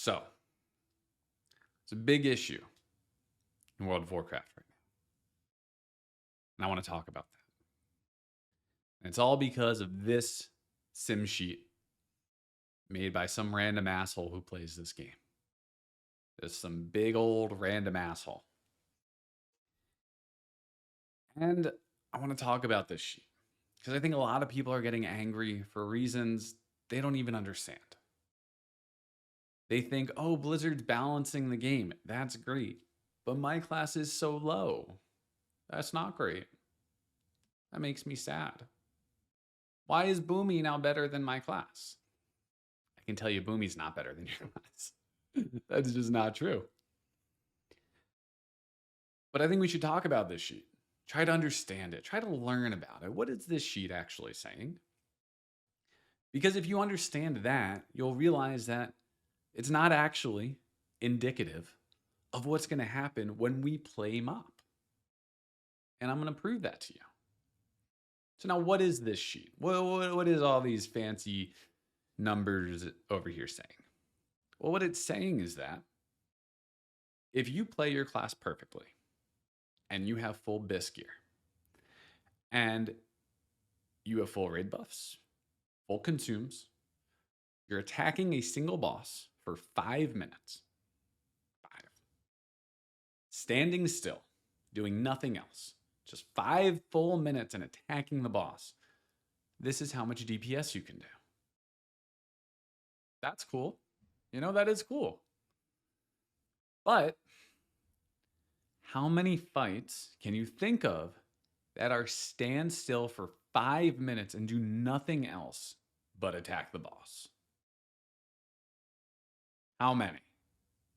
So, it's a big issue in World of Warcraft right now. And I want to talk about that. And it's all because of this sim sheet made by some random asshole who plays this game. There's some big old random asshole. And I want to talk about this sheet because I think a lot of people are getting angry for reasons they don't even understand. They think, oh, Blizzard's balancing the game. That's great. But my class is so low. That's not great. That makes me sad. Why is Boomy now better than my class? I can tell you Boomy's not better than your class. That's just not true. But I think we should talk about this sheet. Try to understand it. Try to learn about it. What is this sheet actually saying? Because if you understand that, you'll realize that it's not actually indicative of what's going to happen when we play MoP. And I'm going to prove that to you. So now what is this sheet? What is all these fancy numbers over here saying? Well, what it's saying is that if you play your class perfectly and you have full BIS gear and you have full raid buffs, full consumes, you're attacking a single boss for 5 minutes. 5. Standing still, doing nothing else. Just 5 full minutes and attacking the boss. This is how much DPS you can do. That's cool. You know, that is cool. But how many fights can you think of that are stand still for 5 minutes and do nothing else but attack the boss? How many?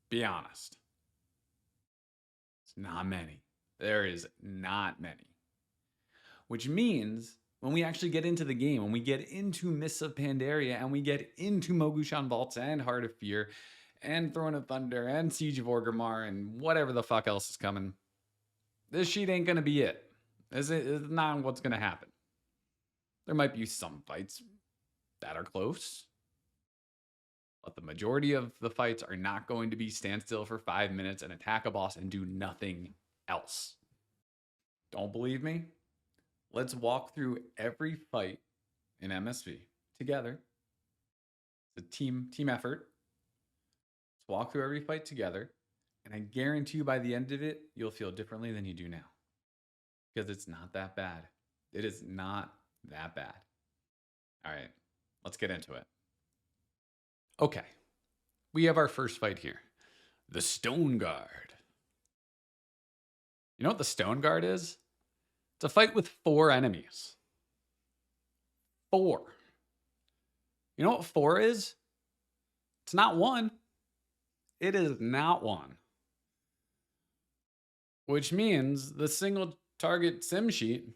Be honest. It's not many. There is not many. Which means when we actually get into the game, when we get into Mists of Pandaria and we get into Mogushan Vaults and Heart of Fear and Throne of Thunder and Siege of Orgrimmar and whatever the fuck else is coming, this sheet ain't going to be it. This is not what's going to happen. There might be some fights that are close, but the majority of the fights are not going to be stand still for 5 minutes and attack a boss and do nothing else. Don't believe me? Let's walk through every fight in MSV together. It's a team effort. Let's walk through every fight together, and I guarantee you by the end of it, you'll feel differently than you do now. Because it's not that bad. It is not that bad. All right, let's get into it. Okay, we have our first fight here. The Stone Guard. You know what the Stone Guard is? It's a fight with 4 enemies. 4. You know what 4 is? It's not 1. It is not 1. Which means the single target sim sheet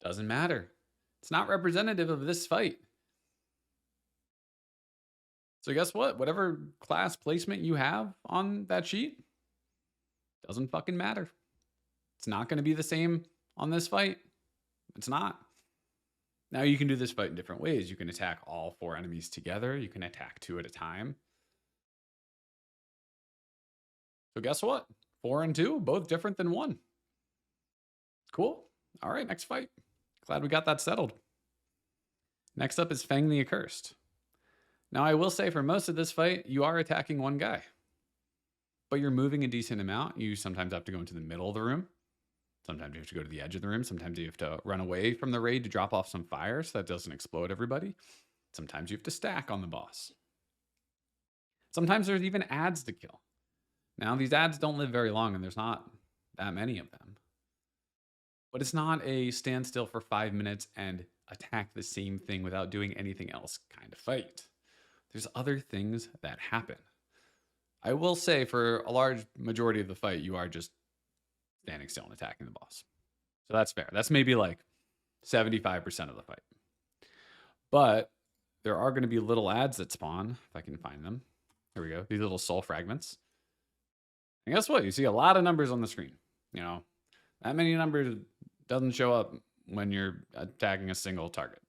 doesn't matter. It's not representative of this fight. So guess what? Whatever class placement you have on that sheet doesn't fucking matter. It's not going to be the same on this fight. It's not. Now you can do this fight in different ways. You can attack all 4 enemies together. You can attack 2 at a time. So guess what? 4 and 2, both different than 1. Cool. All right, next fight. Glad we got that settled. Next up is Fang the Accursed. Now I will say for most of this fight, you are attacking 1 guy. But you're moving a decent amount. You sometimes have to go into the middle of the room. Sometimes you have to go to the edge of the room. Sometimes you have to run away from the raid to drop off some fire so that doesn't explode everybody. Sometimes you have to stack on the boss. Sometimes there's even ads to kill. Now, these ads don't live very long, and there's not that many of them. But it's not a stand still for 5 minutes and attack the same thing without doing anything else kind of fight. There's other things that happen. I will say for a large majority of the fight, you are just standing still and attacking the boss. So that's fair. That's maybe like 75% of the fight. But there are going to be little ads that spawn, if I can find them. Here we go. These little soul fragments. And guess what? You see a lot of numbers on the screen. You know, that many numbers doesn't show up when you're attacking a single target.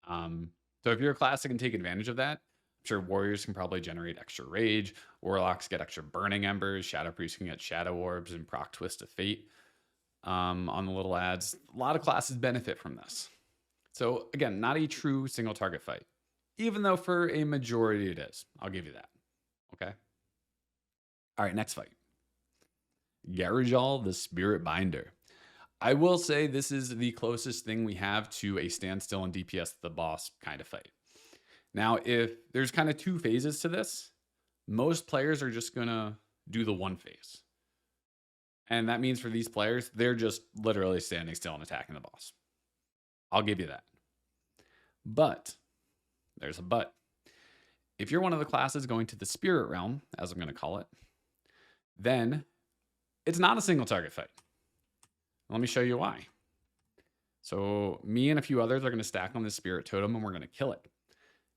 So if you're a class that can take advantage of that, I'm Sure, warriors can probably generate extra rage. Warlocks get extra burning embers. Shadow priests can get shadow orbs and proc twist of fate on the little ads. A lot of classes benefit from this. So again, not a true single target fight, even though for a majority it is. I'll give you that. Okay. All right, next fight. Garajal, the Spirit Binder. I will say this is the closest thing we have to a standstill and DPS the boss kind of fight. Now, if there's kind of two phases to this, most players are just going to do the one phase. And that means for these players, they're just literally standing still and attacking the boss. I'll give you that. But there's a but. If you're one of the classes going to the Spirit Realm, as I'm going to call it, then it's not a single target fight. Let me show you why. So me and a few others are going to stack on this Spirit Totem and we're going to kill it.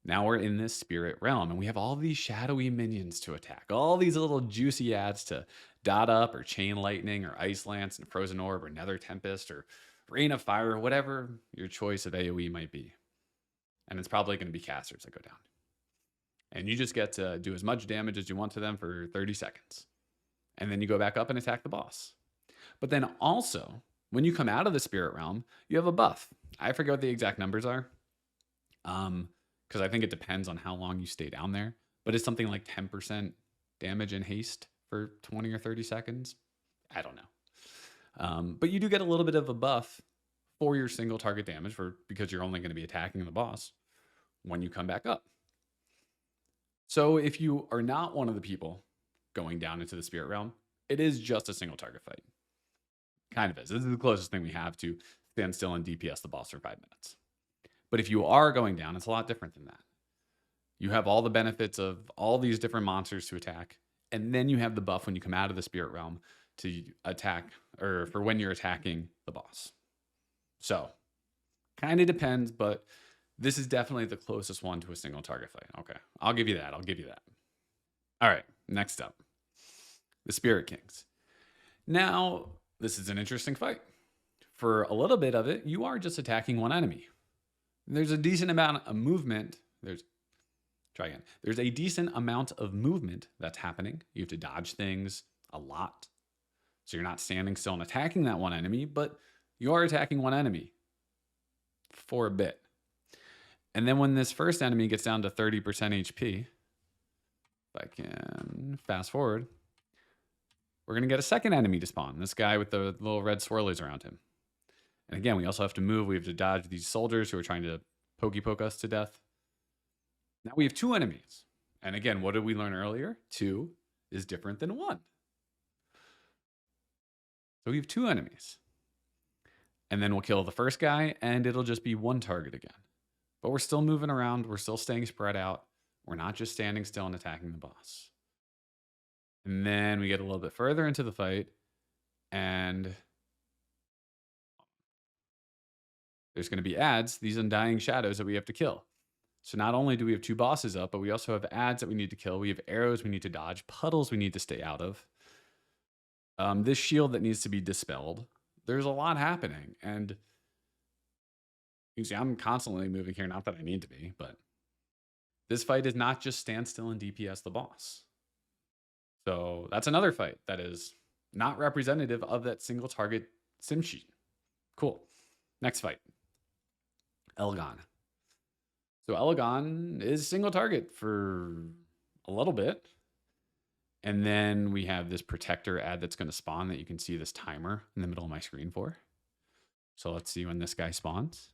Now we're in this Spirit Realm and we have all these shadowy minions to attack. All these little juicy ads to dot up or Chain Lightning or Ice Lance and Frozen Orb or Nether Tempest or Rain of Fire, whatever your choice of AoE might be. And it's probably going to be casters that go down. And you just get to do as much damage as you want to them for 30 seconds. And then you go back up and attack the boss. But then also, when you come out of the Spirit Realm, you have a buff. I forget what the exact numbers are. Because I think it depends on how long you stay down there. But it's something like 10% damage and haste for 20 or 30 seconds. I don't know. But you do get a little bit of a buff for your single target damage because you're only going to be attacking the boss when you come back up. So if you are not one of the people going down into the Spirit Realm, it is just a single target fight. Kind of is. This is the closest thing we have to stand still and DPS the boss for 5 minutes. But if you are going down, it's a lot different than that. You have all the benefits of all these different monsters to attack, and then you have the buff when you come out of the Spirit Realm to attack, or for when you're attacking the boss. So, kind of depends, but this is definitely the closest one to a single target fight. Okay, I'll give you that. All right, next up, the Spirit Kings. Now, this is an interesting fight. For a little bit of it, you are just attacking one enemy. There's a decent amount of movement. There's a decent amount of movement that's happening. You have to dodge things a lot. So you're not standing still and attacking that one enemy, but you are attacking one enemy for a bit. And then when this first enemy gets down to 30% HP, if I can fast forward, we're going to get a second enemy to spawn. This guy with the little red swirlies around him. And again, we also have to move. We have to dodge these soldiers who are trying to poke us to death. Now we have 2 enemies. And again, what did we learn earlier? 2 is different than 1. So we have 2 enemies. And then we'll kill the first guy and it'll just be 1 target again. But we're still moving around. We're still staying spread out. We're not just standing still and attacking the boss. And then we get a little bit further into the fight and there's going to be ads, these undying shadows that we have to kill. So not only do we have 2 bosses up, but we also have ads that we need to kill. We have arrows we need to dodge, puddles we need to stay out of. This shield that needs to be dispelled. There's a lot happening. And you see, I'm constantly moving here. Not that I need to be, but this fight is not just stand still and DPS the boss. So that's another fight that is not representative of that single target sim sheet. Cool. Next fight. Elgon. So Elgon is single target for a little bit. And then we have this protector ad that's going to spawn that you can see this timer in the middle of my screen for. So let's see when this guy spawns.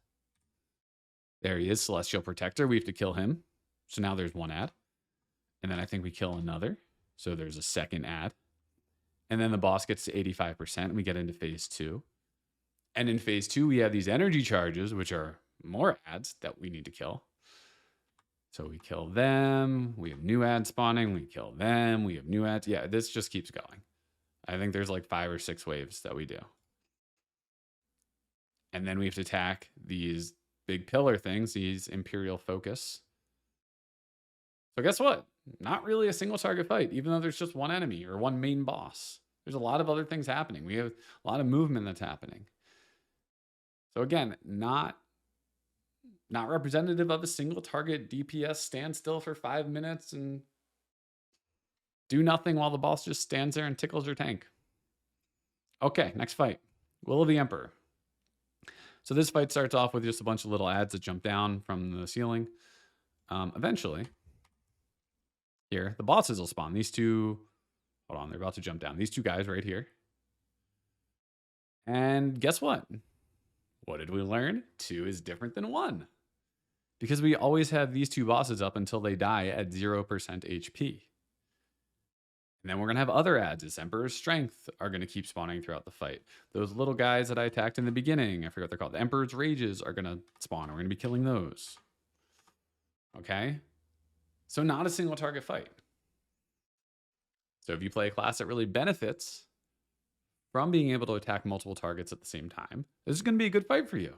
There he is, Celestial Protector. We have to kill him. So now there's 1 ad. And then I think we kill another. So there's a second ad. And then the boss gets to 85% and we get into phase 2. And in phase 2, we have these energy charges, which are more ads that we need to kill. So we kill them. We have new ads spawning. We kill them. We have new ads. Yeah, this just keeps going. I think there's like 5 or 6 waves that we do. And then we have to attack these big pillar things, these Imperial Focus. So guess what? Not really a single target fight, even though there's just 1 enemy or 1 main boss. There's a lot of other things happening. We have a lot of movement that's happening. So again, not Not representative of a single target DPS. Stand still for 5 minutes and do nothing while the boss just stands there and tickles your tank. Okay, next fight. Will of the Emperor. So this fight starts off with just a bunch of little ads that jump down from the ceiling. Eventually, here, the bosses will spawn. These two, hold on, they're about to jump down. These two guys right here. And guess what? What did we learn? 2 is different than 1. Because we always have these two bosses up until they die at 0% HP. And then we're going to have other ads. This Emperor's Strength are going to keep spawning throughout the fight. Those little guys that I attacked in the beginning, I forget what they're called. The Emperor's Rages are going to spawn. We're going to be killing those. Okay? So not a single target fight. So if you play a class that really benefits from being able to attack multiple targets at the same time, this is going to be a good fight for you.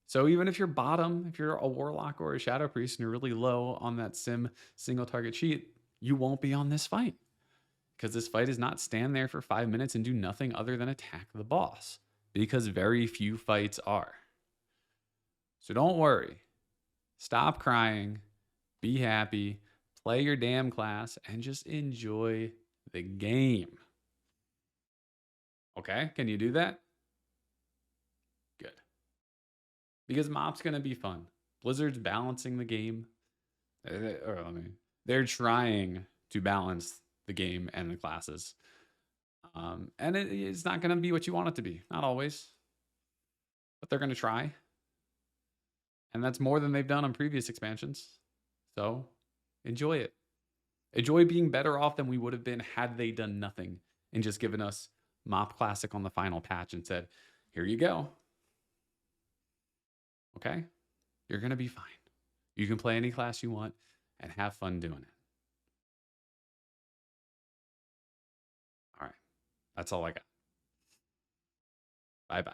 So even if you're bottom, if you're a Warlock or a Shadow Priest and you're really low on that Sim single target sheet, you won't be on this fight. Because this fight is not stand there for 5 minutes and do nothing other than attack the boss. Because very few fights are. So don't worry. Stop crying. Be happy. Play your damn class and just enjoy the game. Okay? Can you do that? Good. Because MoP's going to be fun. Blizzard's balancing the game. They're trying to balance the game and the classes. And it's not going to be what you want it to be. Not always. But they're going to try. And that's more than they've done on previous expansions. So enjoy it. Enjoy being better off than we would have been had they done nothing and just given us MoP Classic on the final patch and said, here you go. Okay? You're going to be fine. You can play any class you want and have fun doing it. All right. That's all I got. Bye-bye.